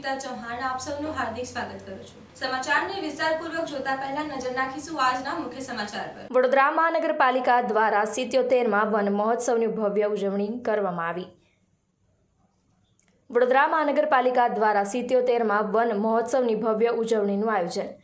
અર્પિતા ચૌહાણ આપ સૌનું હાર્દિક સ્વાગત કરું છું। સમાચારને વિસ્તારપૂર્વક જોતા પહેલા નજર નાખીશું આજના મુખ્ય સમાચાર પર। વડોદરા મહાનગરપાલિકા દ્વારા 77માં વન મહોત્સવની ભવ્ય ઉજવણી કરવામાં આવી। વડોદરા મહાનગરપાલિકા દ્વારા 77માં વન મહોત્સવની ભવ્ય ઉજવણીનું આયોજન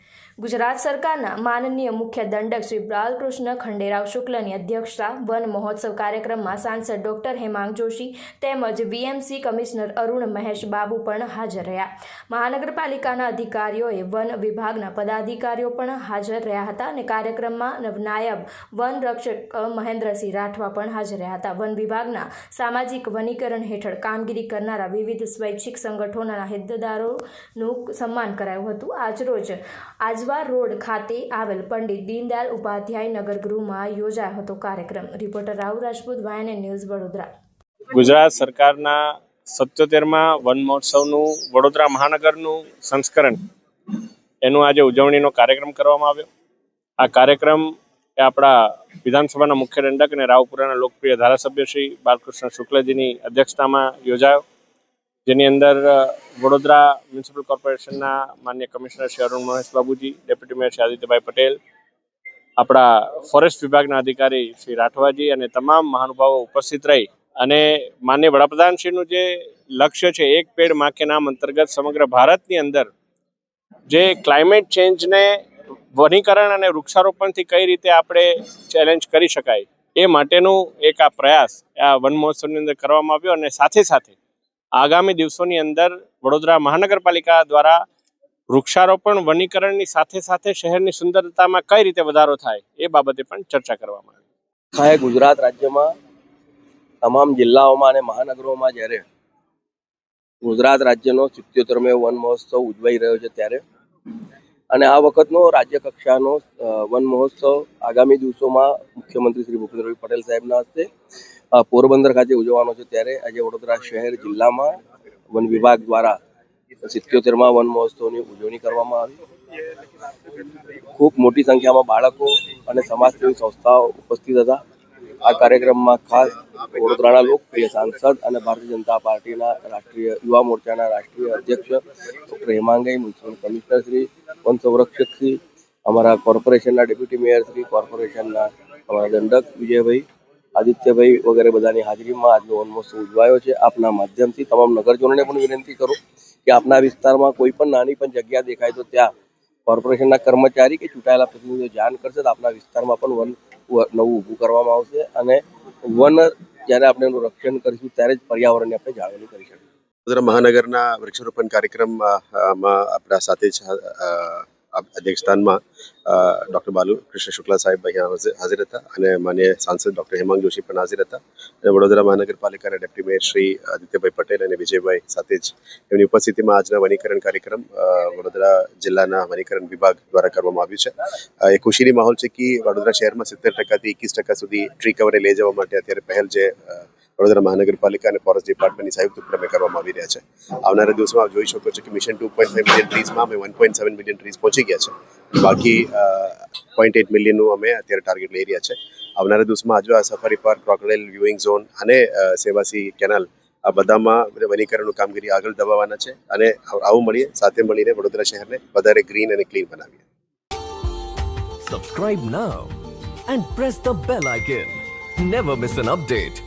ગુજરાત સરકારના માનનીય મુખ્ય દંડક શ્રી બાલકૃષ્ણ ખંડેરાવ શુક્લની અધ્યક્ષતા વન મહોત્સવ કાર્યક્રમમાં સાંસદ ડોક્ટર હેમાંગ જોશી તેમજ વીએમસી કમિશનર અરુણ મહેશ બાબુ પણ હાજર રહ્યા। મહાનગરપાલિકાના અધિકારીઓએ વન વિભાગના પદાધિકારીઓ પણ હાજર રહ્યા હતા અને કાર્યક્રમમાં નાયબ વન રક્ષક મહેન્દ્રસિંહ રાઠવા પણ હાજર રહ્યા હતા। વન વિભાગના સામાજિક વનીકરણ હેઠળ કામગીરી કરનારા વિવિધ સ્વૈચ્છિક સંગઠનોના હિતધારકોનું સન્માન કરાયું હતું। આજરોજ આજવા રોડ ખાતે આવેલ પંડિત દીનદયાલ ઉપાધ્યાય નગર ગૃહમાં યોજાયો હતો કાર્યક્રમ। Reporter Rahul Rajput, YNA news, Vadodara. Gujarat સરકારના 77માં વન મહોત્સવનું વડોદરા મહાનગરનું સંસ્કરણ એનું આજે ઉજવણીનો કાર્યક્રમ કરવામાં આવ્યો। આ કાર્યક્રમ એ આપણા વિધાનસભાના મુખ્ય દંડક અને રાવપુરાના લોકપ્રિય ધારાસભ્ય શ્રી બાલકૃષ્ણ શુક્લજીની અધ્યક્ષતામાં યોજાયો, જેની અંદર વડોદરા મ્યુનિસિપલ કોર્પોરેશનના માન્ય કમિશનર શ્રી અરુણ મહેશ બાબુજી, ડેપ્યુટી મેયર શ્રી આદિત્યભાઈ પટેલ, આપણા ફોરેસ્ટ વિભાગના અધિકારી શ્રી રાઠવાજી અને તમામ મહાનુભાવો ઉપસ્થિત રહી અને માનનીય વડાપ્રધાનશ્રીનું જે લક્ષ્ય છે એક પેડ માં કે નામ અંતર્ગત સમગ્ર ભારતની અંદર જે ક્લાઇમેટ ચેન્જને વનીકરણ અને વૃક્ષારોપણથી કઈ રીતે આપણે ચેલેન્જ કરી શકાય એ માટેનું એક આ પ્રયાસ આ વન મહોત્સવની અંદર કરવામાં આવ્યો અને સાથે સાથે આગામી દિવસોની અંદર વડોદરા મહાનગરપાલિકા દ્વારા વૃક્ષારોપણ વનીકરણની સાથે સાથે શહેરની સુંદરતામાં કઈ રીતે વધારો થાય એ બાબતે પણ ચર્ચા કરવામાં આવી। ગુજરાત રાજ્યમાં તમામ જિલ્લાઓમાં અને મહાનગરોમાં જ્યારે ગુજરાત રાજ્યનો 77મો વન મહોત્સવ ઉજવાઈ રહ્યો છે ત્યારે અને આ વખતનો રાજ્ય કક્ષાનો વન મહોત્સવ આગામી દિવસોમાં મુખ્યમંત્રી શ્રી ભૂપેન્દ્રભાઈ પટેલ સાહેબના હસ્તે પોરબંદર ખાતે ઉજવવાનો છે ત્યારે આજે વડોદરા શહેર જિલ્લામાં વન વિભાગ દ્વારા 77માં વન મહોત્સવની ઉજવણી કરવામાં આવી। ખૂબ મોટી સંખ્યામાં બાળકો અને સમાજસેવી સંસ્થાઓ ઉપસ્થિત હતા। આ કાર્યક્રમમાં ખાસ વડોદરાના લોકપ્રિય સાંસદ અને ભારતીય જનતા પાર્ટીના રાષ્ટ્રીય યુવા મોરચાના રાષ્ટ્રીય અધ્યક્ષ doctor Hemangbhai, municipal commissioner Shri, one સંરક્ષક શ્રી, અમારા કોર્પોરેશનના ડેપ્યુટી મેયર શ્રી, કોર્પોરેશનના અમારા દંડક વિજયભાઈ, આદિત્યભાઈ વગેરે બધાની હાજરીમાં આજનો વન મહોત્સવ ઉજવાયો છે। આપના માધ્યમથી તમામ નગરજનોને પણ વિનંતી કરું કે આપના વિસ્તારમાં કોઈ પણ નાની પણ જગ્યા દેખાય તો ત્યાં કોર્પોરેશનના કર્મચારી કે ચૂંટાયેલા પ્રતિનિધિઓ જાણ કરશે તો આપના વિસ્તારમાં પણ વન નવું ઊભું કરવામાં આવશે અને વન જ્યારે આપણે એનું રક્ષણ કરીશું ત્યારે જ પર્યાવરણની આપણે જાળવણી કરી શકીશું। વડોદરા મહાનગરના વૃક્ષારોપણ કાર્યક્રમમાં આપણા સાથે અધ્યક્ષસ્થાનમાં ડૉક્ટર બાલકૃષ્ણ શુક્લા સાહેબ અહીંયા હાજર હતા અને માન્ય સાંસદ ડૉક્ટર હેમાંગ જોશી પણ હાજર હતા અને વડોદરા મહાનગરપાલિકાના ડેપ્યુટી મેયર શ્રી આદિત્યભાઈ પટેલ અને વિજયભાઈ સાથે જ એમની ઉપસ્થિતિમાં આજના વનીકરણ કાર્યક્રમ વડોદરા જિલ્લાના વનીકરણ વિભાગ દ્વારા કરવામાં આવ્યું છે। એ ખુશીની માહોલ છે કે વડોદરા શહેરમાં 70%થી 21% સુધી ટ્રી કવરે લઈ જવા માટે અત્યારે પહેલ જે વડોદરા મહાનગરપાલિકા અને ફોરેસ્ટ ડિપાર્ટમેન્ટની સંયુક્ત ઉપક્રમે કરવામાં આવી રહ્યા છે। આવનારા દિવસોમાં આપ જોઈ શકો છો કે મિશન 2.5 મિલિયન ટ્રીઝમાં અમે 1.7 મિલિયન ટ્રીઝ પહોંચી ગયા છે, બાકી 0.8 મિલિયનનું અમે અત્યારે ટાર્ગેટ લઈ રહ્યા છે। આવનારા દિવસમાં Ajwa safari park, crocodile viewing zone અને સેવાસી કેનાલ આ બધામાં વનીકરણનું કામગીરી આગળ દબાવવાના છે અને આવું મળીએ સાથે મળીને વડોદરા શહેરને વધારે ગ્રીન અને ક્લીન બનાવીએ। Subscribe now and press the bell icon. Never miss an update.